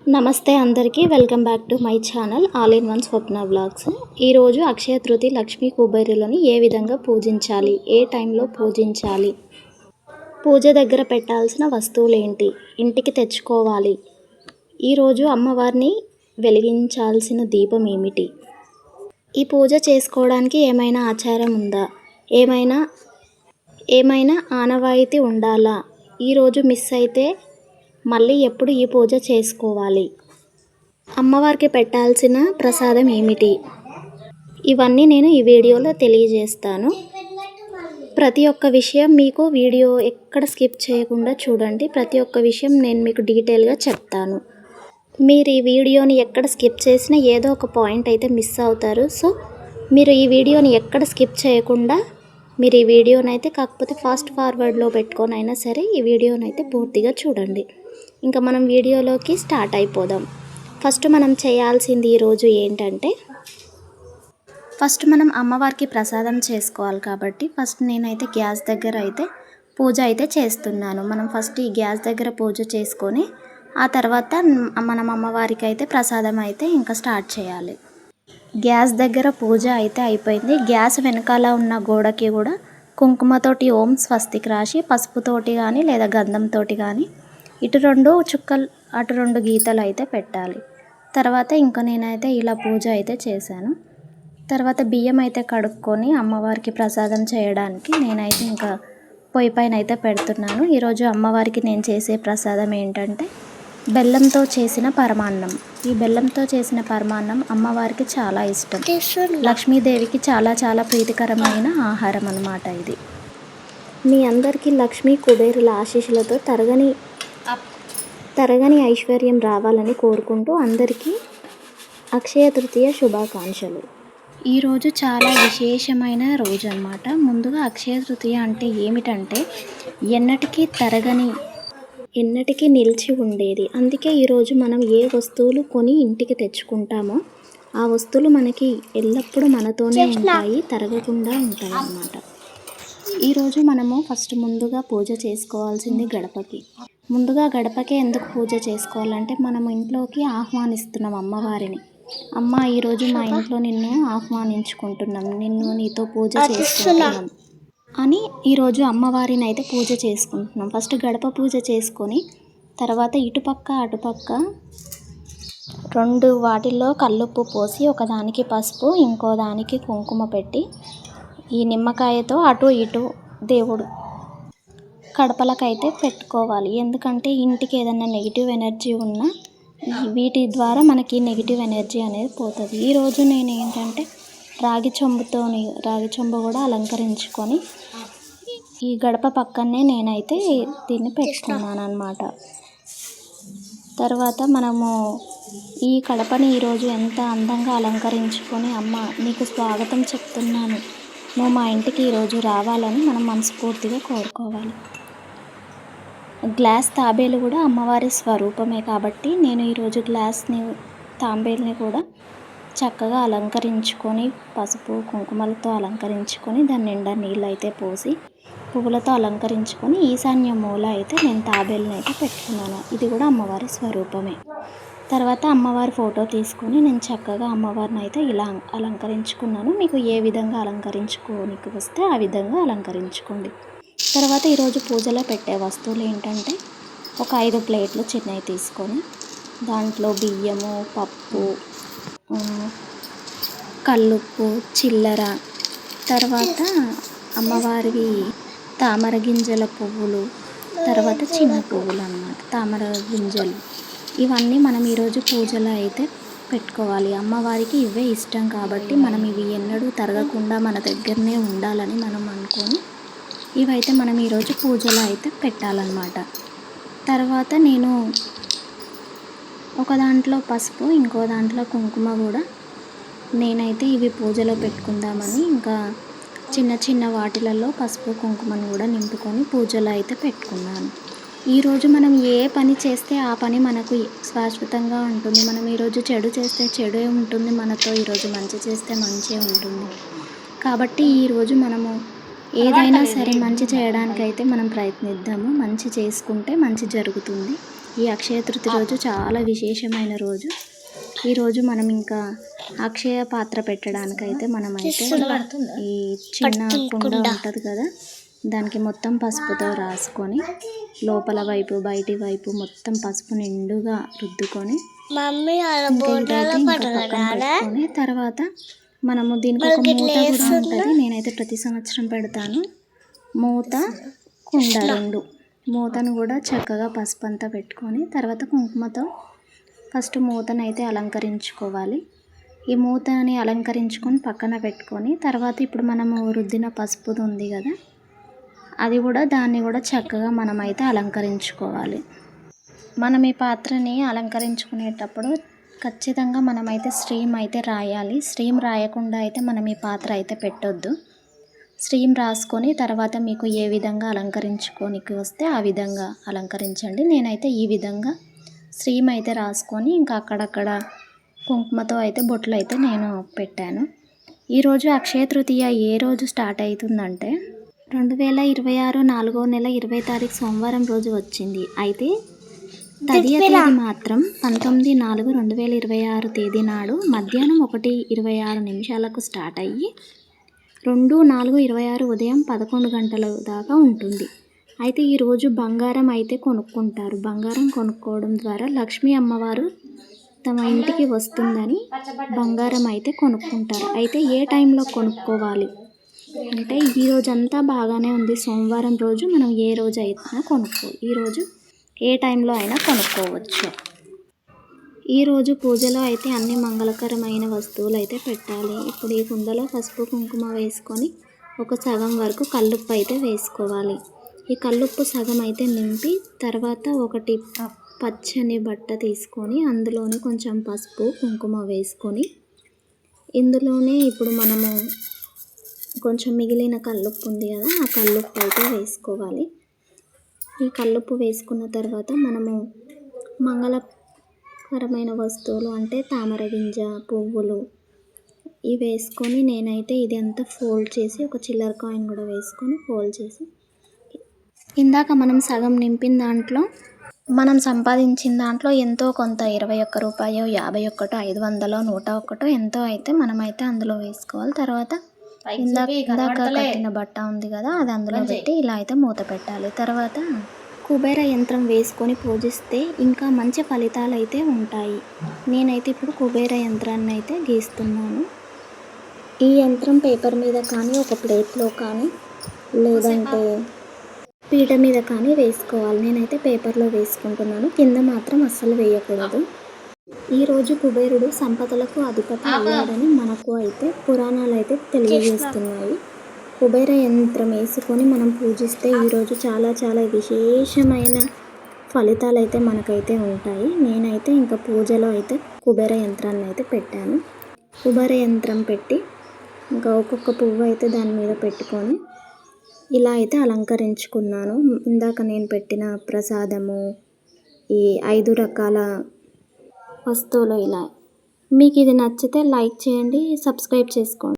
నమస్తే అందరికీ welcome back to my channel all in one Swapna vlogs. ఈరోజు అక్షయ తృతీయ లక్ష్మీ కుబేరులను ఏ విధంగా పూజించాలి, ఏ టైంలో పూజించాలి, పూజ దగ్గర పెట్టాల్సిన వస్తువులు ఏంటి, ఇంటికి తెచ్చుకోవాలి, ఈరోజు అమ్మవారిని వెలిగించాల్సిన దీపం ఏమిటి, ఈ పూజ చేసుకోవడానికి ఏమైనా ఆచారం ఉందా, ఏమైనా ఆనవాయితీ ఉండాలా, ఈరోజు మిస్ అయితే మళ్ళీ ఎప్పుడు ఈ పూజ చేసుకోవాలి, అమ్మవారికి పెట్టాల్సిన ప్రసాదం ఏమిటి, ఇవన్నీ నేను ఈ వీడియోలో తెలియజేస్తాను. ప్రతి ఒక్క విషయం మీకు వీడియో ఎక్కడ స్కిప్ చేయకుండా చూడండి. ప్రతి ఒక్క విషయం నేను మీకు డీటెయిల్గా చెప్తాను. మీరు ఈ వీడియోని ఎక్కడ స్కిప్ చేసినా ఏదో ఒక పాయింట్ అయితే మిస్ అవుతారు. సో మీరు ఈ వీడియోని ఎక్కడ స్కిప్ చేయకుండా మీరు ఈ వీడియోనైతే కాకపోతే ఫాస్ట్ ఫార్వర్డ్లో పెట్టుకొని అయినా సరే ఈ వీడియోనైతే పూర్తిగా చూడండి. ఇంకా మనం వీడియోలోకి స్టార్ట్ అయిపోదాం. ఫస్ట్ మనం చేయాల్సింది ఈరోజు ఏంటంటే, ఫస్ట్ మనం అమ్మవారికి ప్రసాదం చేసుకోవాలి కాబట్టి ఫస్ట్ నేనైతే గ్యాస్ దగ్గర అయితే పూజ అయితే చేస్తున్నాను. మనం ఫస్ట్ ఈ గ్యాస్ దగ్గర పూజ చేసుకొని ఆ తర్వాత మనం అమ్మవారికి అయితే ప్రసాదం అయితే ఇంకా స్టార్ట్ చేయాలి. గ్యాస్ దగ్గర పూజ అయితే అయిపోయింది. గ్యాస్ వెనకాల ఉన్న గోడకి కూడా కుంకుమతోటి ఓం స్వస్తికి రాసి పసుపుతోటి కానీ లేదా గంధంతోటి కానీ ఇటు 2 చుక్కలు అటు 2 గీతలు అయితే పెట్టాలి. తర్వాత ఇంకా నేనైతే ఇలా పూజ అయితే చేశాను. తర్వాత బియ్యం అయితే కడుక్కొని అమ్మవారికి ప్రసాదం చేయడానికి నేనైతే ఇంకా పొయ్యి పైన అయితే పెడుతున్నాను. ఈరోజు అమ్మవారికి నేను చేసే ప్రసాదం ఏంటంటే బెల్లంతో చేసిన పరమాన్నం. ఈ బెల్లంతో చేసిన పరమాన్నం అమ్మవారికి చాలా ఇష్టం. లక్ష్మీదేవికి చాలా ప్రీతికరమైన ఆహారం అన్నమాట ఇది. మీ అందరికీ లక్ష్మీ కుబేరుల ఆశీస్సులతో తరగని ఐశ్వర్యం రావాలని కోరుకుంటూ అందరికీ అక్షయ తృతీయ శుభాకాంక్షలు. ఈరోజు చాలా విశేషమైన రోజు అన్నమాట. ముందుగా అక్షయ తృతీయ అంటే ఏమిటంటే ఎన్నటికీ నిలిచి ఉండేది. అందుకే ఈరోజు మనం ఏ వస్తువులు కొని ఇంటికి తెచ్చుకుంటామో ఆ వస్తువులు మనకి ఎల్లప్పుడూ మనతోనే ఉంటాయి, తరగకుండా ఉంటాయి అన్నమాట. ఈరోజు మనము ఫస్ట్ ముందుగా పూజ చేసుకోవాల్సింది గడపకి. ముందుగా గడపకే ఎందుకు పూజ చేసుకోవాలంటే మనము ఇంట్లోకి ఆహ్వానిస్తున్నాం అమ్మవారిని. అమ్మ, ఈరోజు మా ఇంట్లో నిన్ను ఆహ్వానించుకుంటున్నాం, నీతో పూజ చేసుకుంటున్నాం అని ఈరోజు అమ్మవారిని అయితే పూజ చేసుకుంటున్నాం. ఫస్ట్ గడప పూజ చేసుకొని తర్వాత ఇటుపక్క అటుపక్క 2 వాటిల్లో కల్లుప్పు పోసి ఒకదానికి పసుపు ఇంకో దానికి కుంకుమ పెట్టి ఈ నిమ్మకాయతో అటు ఇటు దేవుడు కడపలకైతే పెట్టుకోవాలి. ఎందుకంటే ఇంటికి ఏదైనా నెగిటివ్ ఎనర్జీ ఉన్నా వీటి ద్వారా మనకి నెగిటివ్ ఎనర్జీ అనేది పోతుంది. ఈరోజు నేను ఏంటంటే రాగి చెంబు కూడా అలంకరించుకొని ఈ గడప పక్కనే నేనైతే దీన్ని పెట్టుకున్నాను అన్నమాట. తర్వాత మనము ఈ కడపని ఈరోజు ఎంత అందంగా అలంకరించుకొని అమ్మ నీకు స్వాగతం చెప్తున్నాను, నువ్వు మా ఇంటికి ఈరోజు రావాలని మనం మనస్ఫూర్తిగా కోరుకోవాలి. గ్లాస్ తాబేలు కూడా అమ్మవారి స్వరూపమే కాబట్టి నేను ఈరోజు తాంబేలుని కూడా చక్కగా అలంకరించుకొని పసుపు కుంకుమలతో అలంకరించుకొని దాని నిండా నీళ్ళు అయితే పోసి పువ్వులతో అలంకరించుకొని ఈశాన్య మూల అయితే నేను తాబేలుని అయితే పెట్టుకున్నాను. ఇది కూడా అమ్మవారి స్వరూపమే. తర్వాత అమ్మవారి ఫోటో తీసుకొని నేను చక్కగా అమ్మవారిని అయితే ఇలా అలంకరించుకున్నాను. మీకు ఏ విధంగా అలంకరించుకోనికి వస్తే ఆ విధంగా అలంకరించుకోండి. తర్వాత ఈరోజు పూజలో పెట్టే వస్తువులు ఏంటంటే ఒక 5 ప్లేట్లు చిన్నవి తీసుకొని దాంట్లో బియ్యము, పప్పు, కల్లుప్పు, చిల్లర, తర్వాత అమ్మవారివి తామర గింజల పువ్వులు, తర్వాత చిన్న పువ్వులు అన్నమాట, తామర గింజలు, ఇవన్నీ మనం ఈరోజు పూజలో అయితే పెట్టుకోవాలి. అమ్మవారికి ఇవే ఇష్టం కాబట్టి మనం ఇవి ఎన్నడూ తరగకుండా మన దగ్గరనే ఉండాలని మనం అనుకొని ఇవైతే మనం ఈరోజు పూజలో అయితే పెట్టాలన్నమాట. తర్వాత నేను ఒక దాంట్లో పసుపు ఇంకో దాంట్లో కుంకుమ కూడా నేనైతే ఇవి పూజలో పెట్టుకుందామని ఇంకా చిన్న వాటిలలో పసుపు కుంకుమను కూడా నింపుకొని పూజలో అయితే పెట్టుకున్నాను. ఈరోజు మనం ఏ పని చేస్తే ఆ పని మనకు శాశ్వతంగా ఉంటుంది. మనం ఈరోజు చెడు చేస్తే చెడే ఉంటుంది మనతో, ఈరోజు మంచి చేస్తే మంచి ఉంటుంది. కాబట్టి ఈరోజు మనము ఏదైనా సరే మంచి చేయడానికైతే మనం ప్రయత్నిద్దాము. మంచి చేసుకుంటే మంచి జరుగుతుంది. ఈ అక్షయ తృతీయ రోజు చాలా విశేషమైన రోజు. ఈరోజు మనం ఇంకా అక్షయ పాత్ర పెట్టడానికైతే మనమైతే ఈ చిన్న కుండ ఉంటుంది కదా, దానికి మొత్తం పసుపుతో రాసుకొని లోపల వైపు బయటి వైపు మొత్తం పసుపు నిండుగా రుద్దుకొని పెట్టుకొని తర్వాత మనము దీనికి ఒక మూత కూడా ఉంటుంది. నేనైతే ప్రతి సంవత్సరం పెడతాను. మూత కుండ రెండు, మూతను కూడా చక్కగా పసుపు అంతా పెట్టుకొని తర్వాత కుంకుమతో ఫస్ట్ మూతను అయితే అలంకరించుకోవాలి. ఈ మూతని అలంకరించుకొని పక్కన పెట్టుకొని తర్వాత ఇప్పుడు మనము రుద్దిన పసుపుది ఉంది కదా, అది కూడా దాన్ని కూడా చక్కగా మనమైతే అలంకరించుకోవాలి. మనం ఈ పాత్రని అలంకరించుకునేటప్పుడు ఖచ్చితంగా మనమైతే స్ట్రీమ్ అయితే రాయాలి. స్ట్రీమ్ రాయకుండా అయితే మనం ఈ పాత్ర అయితే పెట్టొద్దు. స్ట్రీమ్ రాసుకొని తర్వాత మీకు ఏ విధంగా అలంకరించుకోనికి వస్తే ఆ విధంగా అలంకరించండి. నేనైతే ఈ విధంగా స్ట్రీమ్ అయితే రాసుకొని ఇంకా అక్కడక్కడ కుంకుమతో అయితే బొట్లు అయితే నేను పెట్టాను. ఈరోజు అక్షయ తృతీయ ఏ రోజు స్టార్ట్ అవుతుందంటే 2026 4వ నెల 20వ తారీఖు సోమవారం రోజు వచ్చింది. అయితే తదియ తేదీ మాత్రం 19/4/2026 తేదీ నాడు మధ్యాహ్నం 1:26 స్టార్ట్ అయ్యి 2/4/26 ఉదయం 11 గంటల దాకా ఉంటుంది. అయితే ఈరోజు బంగారం అయితే కొనుక్కుంటారు. బంగారం కొనుక్కోవడం ద్వారా లక్ష్మీ అమ్మవారు తమ ఇంటికి వస్తుందని బంగారం అయితే కొనుక్కుంటారు. అయితే ఏ టైంలో కొనుక్కోవాలి అంటే ఈరోజంతా బాగానే ఉంది. సోమవారం రోజు మనం ఏ రోజు అయినా ఈరోజు ఏ టైంలో అయినా కొనుక్కోవచ్చు. ఈరోజు పూజలో అయితే అన్ని మంగళకరమైన వస్తువులు అయితే పెట్టాలి. ఇప్పుడు ఈ కుండలో పసుపు కుంకుమ వేసుకొని ఒక సగం వరకు కల్లుప్పు అయితే వేసుకోవాలి. ఈ కల్లుప్పు సగం అయితే నింపి తర్వాత ఒకటి పచ్చని బట్ట తీసుకొని అందులోనే కొంచెం పసుపు కుంకుమ వేసుకొని ఇందులోనే ఇప్పుడు మనము కొంచెం మిగిలిన కల్లుప్పు ఉంది కదా, ఆ కల్లుప్పు అయితే వేసుకోవాలి. ఈ కల్లుప్పు వేసుకున్న తర్వాత మనము మంగళకరమైన వస్తువులు అంటే తామర గింజ, పువ్వులు ఇవి వేసుకొని నేనైతే ఇది అంతా ఫోల్డ్ చేసి ఒక చిల్లర కాయిన్ కూడా వేసుకొని ఫోల్డ్ చేసి ఇందాక మనం సగం నింపిన దాంట్లో మనం సంపాదించిన దాంట్లో ఎంతో కొంత 21 రూపాయో 51 500 101 ఎంతో అయితే మనమైతే అందులో వేసుకోవాలి. తర్వాత ఇందాక కట్టిన బట్ట ఉంది కదా, అది అందులో పెట్టి ఇలా అయితే మూత పెట్టాలి. తర్వాత కుబేర యంత్రం వేసుకొని పూజిస్తే ఇంకా మంచి ఫలితాలు అయితే ఉంటాయి. నేనైతే ఇప్పుడు కుబేర యంత్రాన్ని అయితే గీస్తున్నాను. ఈ యంత్రం పేపర్ మీద కానీ ఒక ప్లేట్లో కానీ లేదంటే పీట మీద కానీ వేసుకోవాలి. నేనైతే పేపర్లో వేసుకుంటున్నాను. కింద మాత్రం అస్సలు వేయకూడదు. ఈరోజు కుబేరుడు సంపదలకు అధిపతి అయ్యాడని మనకు అయితే పురాణాలు అయితే తెలియజేస్తున్నాయి. కుబేర యంత్రం వేసుకొని మనం పూజిస్తే ఈరోజు చాలా చాలా విశేషమైన ఫలితాలు అయితే మనకైతే ఉంటాయి. నేనైతే ఇంకా పూజలో అయితే కుబేర యంత్రాన్ని అయితే పెట్టాను. కుబేర యంత్రం పెట్టి ఇంకా ఒక్కొక్క పువ్వు అయితే దాని మీద పెట్టుకొని ఇలా అయితే అలంకరించుకున్నాను. ఇందాక నేను పెట్టిన ప్రసాదము, ఈ 5 రకాల వస్తువులు ఇలా. మీకు ఇది నచ్చితే లైక్ చేయండి, సబ్స్క్రైబ్ చేసుకోండి.